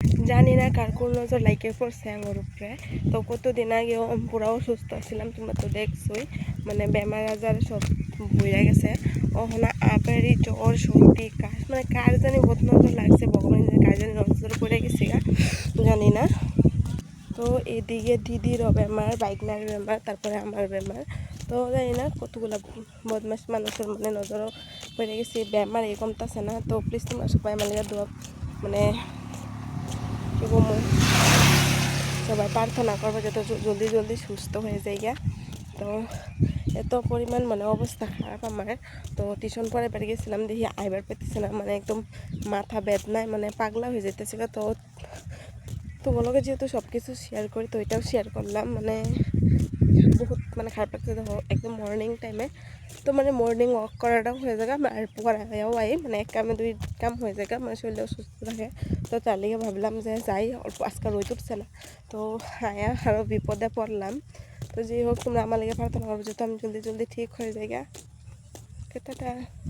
জানি না কার কোন নজর লাইকে পড়ছে আমার উপরে। তো কতদিন আগেও আমি পুরো অসুস্থ ছিলাম, তোমরা তো দেখছোই, মানে বেমার আজার সব বইরা গেছে। ওখানে আবারই জ্বর সর্দি কাশ, মানে কার জানি বহুত নজর লাগছে, ভগবান জানি কার জানি নজর পড়ে গেছে গা, জানি না। তো এদিকে দিদিরও বেমার, বাইকনার বেমার, তারপরে আমার বেমার। তো জানি না কতগুলা বদমাস মানুষের মানে নজরও পড়ে গেছে, বেমার এই কমতেছে না। তো প্লিজ তোমরা সবাই আমার লিগে দোয়া, মানে কি বলবো, সবাই প্রার্থনা করবো যাতে জলদি জলদি সুস্থ হয়ে যায় গা। তো এত পরিমাণ মানে অবস্থা খারাপ আমার। তো টিউশন পরে বেড়ে গেছিলাম, দেখি আইবার পেতেছে না, মানে একদম মাথা বেদনায় মানে পাগলা হয়ে যেতেছে। তো তোমালোকে যেহেতু সব কিছু শেয়ার করি, তো এটাও শেয়ার করলাম। মানে বহুত মানে খারাপ লাগছে দেখো, একদম মর্নিং টাইমে। তো মানে মর্নিং ওয়াক করাটাও হয়ে যায়, আর পড়াও আই, মানে এক কামে দুই কাম হয়ে যায়, মানে শরীরে অসুস্থ থাকে। তো তার লিগে ভাবলাম যে যাই, অল্প আজকাল রোদ উঠছে না, তো আয়া আরও বিপদে পড়লাম। তো যাই হোক, তোমরা আমার লিগে প্রার্থনা করবো যাতে আমি জলদি জলদি ঠিক হয়ে যাই গা।